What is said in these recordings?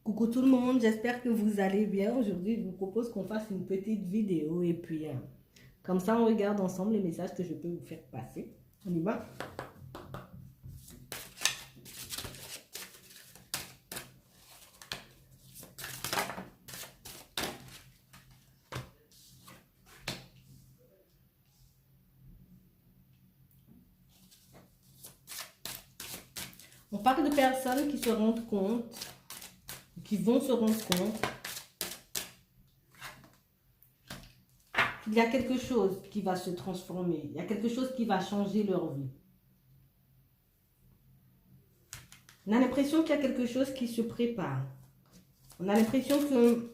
Coucou tout le monde, j'espère que vous allez bien. Aujourd'hui, je vous propose qu'on fasse une petite vidéo et puis comme ça, on regarde ensemble les messages que je peux vous faire passer. On y va? On parle de personnes qui se rendent compte, qui vont se rendre compte qu'il y a quelque chose qui va se transformer, il y a quelque chose qui va changer leur vie. On a l'impression qu'il y a quelque chose qui se prépare. On a l'impression que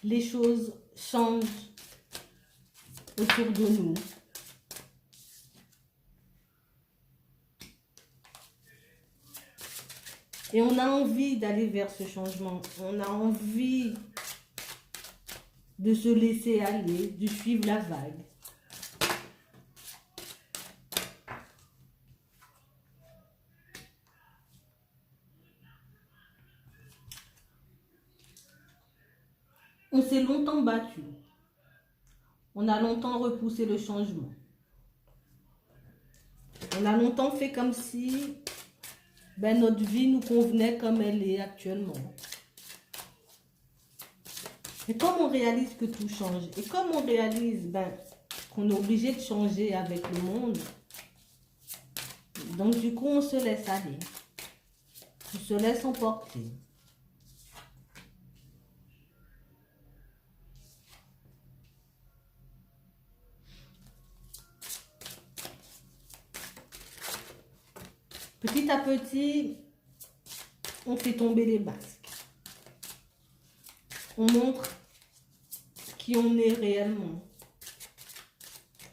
les choses changent autour de nous. Et on a envie d'aller vers ce changement. On a envie de se laisser aller, de suivre la vague. On s'est longtemps battu. On a longtemps repoussé le changement. On a longtemps fait comme si notre vie nous convenait comme elle est actuellement. Et comme on réalise que tout change, et comme on réalise qu'on est obligé de changer avec le monde, donc du coup on se laisse aller. On se laisse emporter. Petit à petit, on fait tomber les masques. On montre qui on est réellement.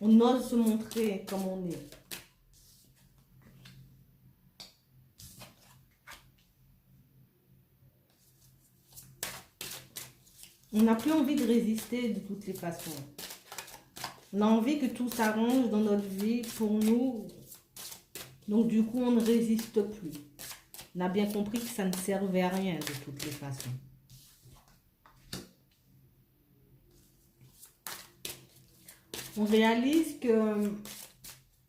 On ose se montrer comme on est. On n'a plus envie de résister de toutes les façons. On a envie que tout s'arrange dans notre vie pour nous. Donc du coup, on ne résiste plus. On a bien compris que ça ne servait à rien de toutes les façons. On réalise que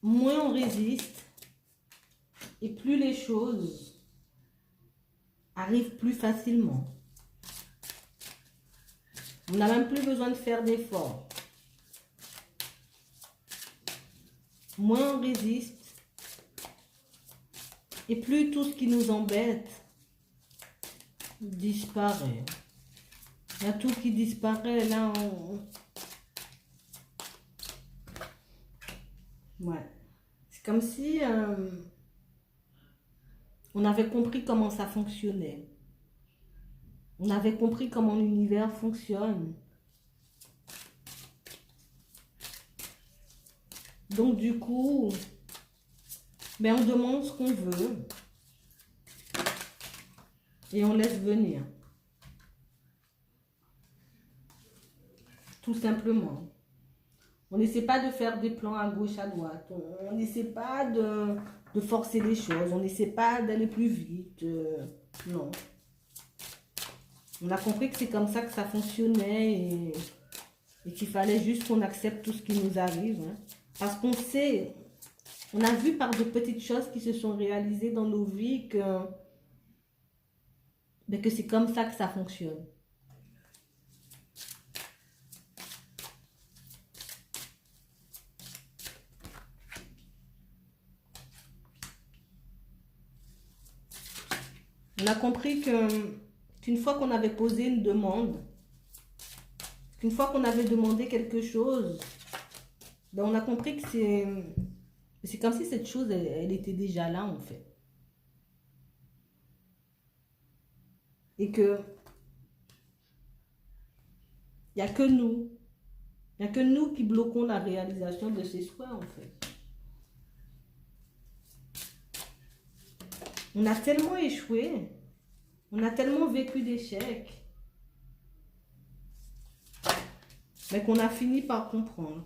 moins on résiste et plus les choses arrivent plus facilement. On n'a même plus besoin de faire d'efforts. Moins on résiste et plus tout ce qui nous embête disparaît. Il y a tout qui disparaît là. Ouais. C'est comme si on avait compris comment ça fonctionnait. On avait compris comment l'univers fonctionne. Donc du coup, on demande ce qu'on veut et on laisse venir. Tout simplement. On n'essaie pas de faire des plans à gauche, à droite. On n'essaie pas de forcer les choses. On n'essaie pas d'aller plus vite. Non. On a compris que c'est comme ça que ça fonctionnait et qu'il fallait juste qu'on accepte tout ce qui nous arrive. Hein. Parce qu'on sait, on a vu par de petites choses qui se sont réalisées dans nos vies que c'est comme ça que ça fonctionne. On a compris qu'une fois qu'on avait posé une demande, qu'une fois qu'on avait demandé quelque chose, on a compris que c'est comme si cette chose, elle était déjà là en fait. Et que il n'y a que nous. Il n'y a que nous qui bloquons la réalisation de ces souhaits en fait. On a tellement échoué, on a tellement vécu d'échecs, mais qu'on a fini par comprendre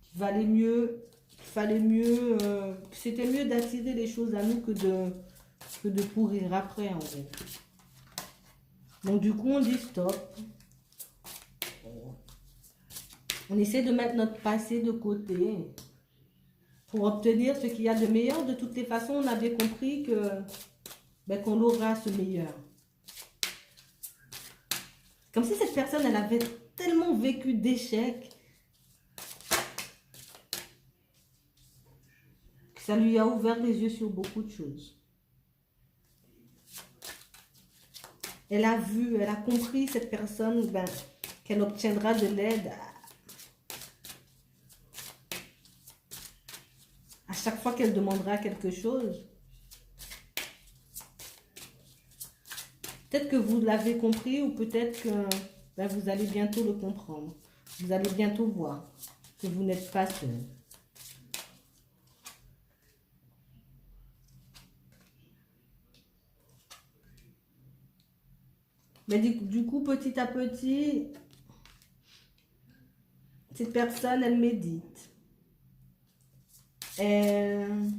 qu'il valait mieux, que c'était mieux d'attirer les choses à nous que que de courir après, en fait. Donc, du coup, on dit stop. On essaie de mettre notre passé de côté pour obtenir ce qu'il y a de meilleur. De toutes les façons, on avait compris que ben, qu'on aura ce meilleur. Comme si cette personne, elle avait tellement vécu d'échecs que ça lui a ouvert les yeux sur beaucoup de choses. Elle a vu, elle a compris, cette personne, ben, qu'elle obtiendra de l'aide à chaque fois qu'elle demandera quelque chose. Peut-être que vous l'avez compris ou peut-être que ben, vous allez bientôt le comprendre. Vous allez bientôt voir que vous n'êtes pas seul. Mais du coup, petit à petit, cette personne, elle médite. Elle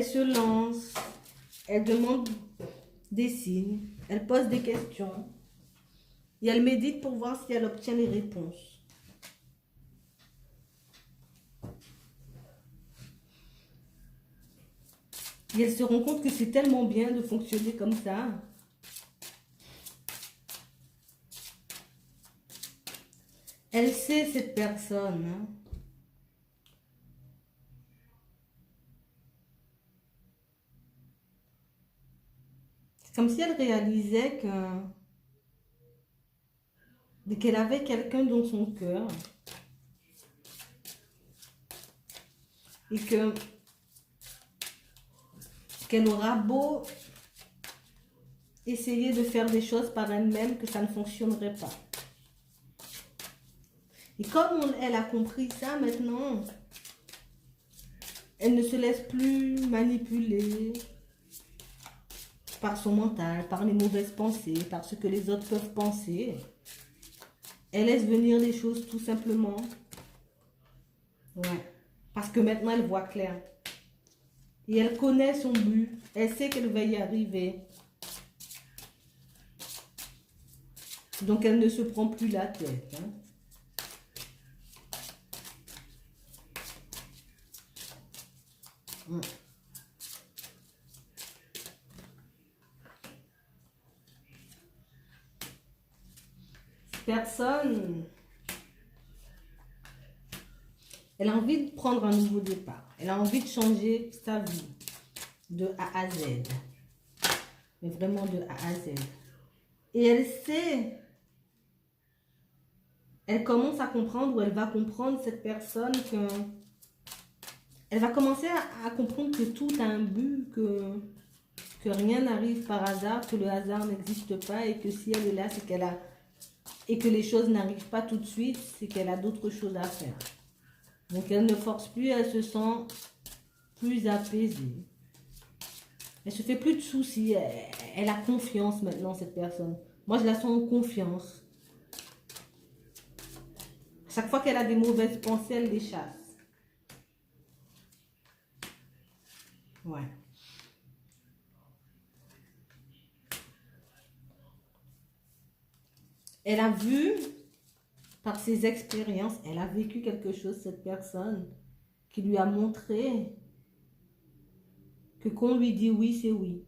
se lance. Elle demande des signes. Elle pose des questions. Et elle médite pour voir si elle obtient les réponses. Et elle se rend compte que c'est tellement bien de fonctionner comme ça. Elle sait, cette personne, hein. C'est comme si elle réalisait qu'elle avait quelqu'un dans son cœur. Et qu'elle aura beau essayer de faire des choses par elle-même, que ça ne fonctionnerait pas. Et comme elle a compris ça maintenant, elle ne se laisse plus manipuler par son mental, par les mauvaises pensées, par ce que les autres peuvent penser. Elle laisse venir les choses tout simplement. Ouais. Parce que maintenant, elle voit clair. Et elle connaît son but. Elle sait qu'elle va y arriver. Donc, elle ne se prend plus la tête. Hein. Ouais. Personne, elle a envie de prendre un nouveau départ. Elle a envie de changer sa vie de A à Z. Mais vraiment de A à Z. Et elle sait, elle commence à comprendre, ou elle va comprendre, cette personne, que elle va commencer à comprendre que tout a un but, que rien n'arrive par hasard, que le hasard n'existe pas et que si elle est là, c'est qu'elle a... Et que les choses n'arrivent pas tout de suite, c'est qu'elle a d'autres choses à faire. Donc elle ne force plus, elle se sent plus apaisée. Elle se fait plus de soucis, elle a confiance maintenant, cette personne. Moi, je la sens en confiance. Chaque fois qu'elle a des mauvaises pensées, elle les chasse. Ouais. Elle a vu, par ses expériences, elle a vécu quelque chose, cette personne, qui lui a montré que quand on lui dit oui, c'est oui.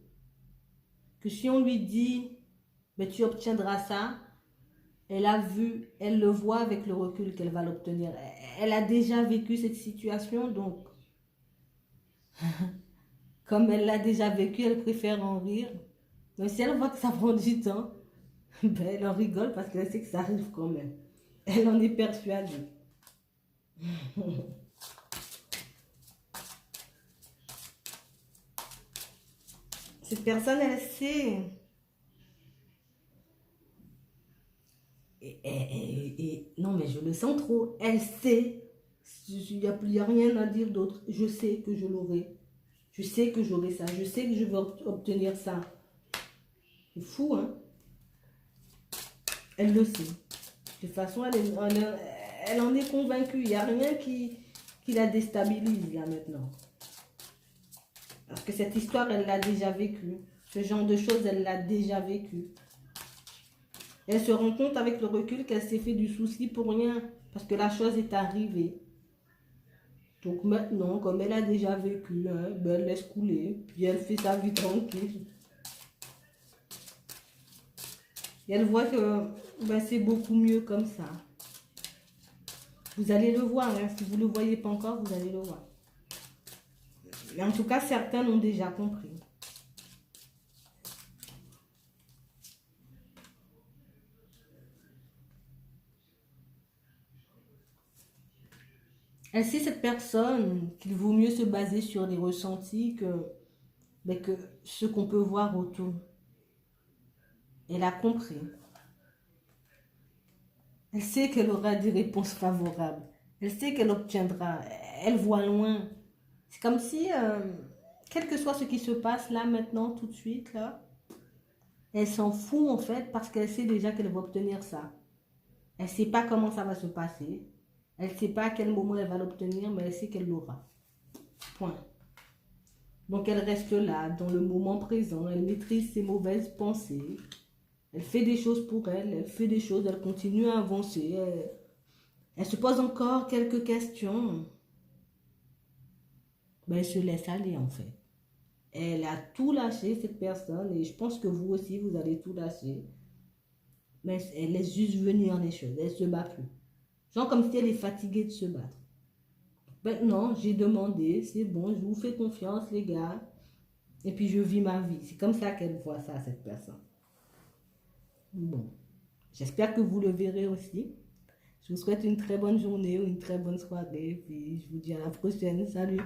Que si on lui dit, mais tu obtiendras ça, elle a vu, elle le voit avec le recul qu'elle va l'obtenir. Elle a déjà vécu cette situation, donc, comme elle l'a déjà vécu, elle préfère en rire. Donc si elle voit que ça prend du temps, ben, elle en rigole parce qu'elle sait que ça arrive quand même. Elle en est persuadée. Cette personne, elle sait. Non, mais je le sens trop. Elle sait. Il n'y a rien à dire d'autre. Je sais que je l'aurai. Je sais que j'aurai ça. Je sais que je vais obtenir ça. C'est fou, hein? Elle le sait. De toute façon, elle en est convaincue. Il n'y a rien qui la déstabilise là maintenant. Parce que cette histoire, elle l'a déjà vécue. Ce genre de choses, elle l'a déjà vécu. Elle se rend compte avec le recul qu'elle s'est fait du souci pour rien. Parce que la chose est arrivée. Donc maintenant, comme elle a déjà vécu, hein, ben elle laisse couler. Puis elle fait sa vie tranquille. Et elle voit que ben, c'est beaucoup mieux comme ça. Vous allez le voir. Hein. Si vous ne le voyez pas encore, vous allez le voir. Mais en tout cas, certains l'ont déjà compris. Elle sait, cette personne, qu'il vaut mieux se baser sur les ressentis que ce qu'on peut voir autour. Elle a compris. Elle sait qu'elle aura des réponses favorables. Elle sait qu'elle obtiendra. Elle voit loin. C'est comme si, quel que soit ce qui se passe là, maintenant, tout de suite, là, elle s'en fout en fait parce qu'elle sait déjà qu'elle va obtenir ça. Elle ne sait pas comment ça va se passer. Elle ne sait pas à quel moment elle va l'obtenir, mais elle sait qu'elle l'aura. Point. Donc elle reste là, dans le moment présent. Elle maîtrise ses mauvaises pensées. Elle fait des choses pour elle. Elle fait des choses. Elle continue à avancer. Elle se pose encore quelques questions. Ben, elle se laisse aller en fait. Elle a tout lâché, cette personne. Et je pense que vous aussi, vous allez tout lâcher. Mais elle laisse juste venir les choses. Elle ne se bat plus. Genre comme si elle est fatiguée de se battre. Maintenant, j'ai demandé, c'est bon, je vous fais confiance, les gars. Et puis, je vis ma vie. C'est comme ça qu'elle voit ça, cette personne. Bon. J'espère que vous le verrez aussi. Je vous souhaite une très bonne journée ou une très bonne soirée. Puis, je vous dis à la prochaine. Salut!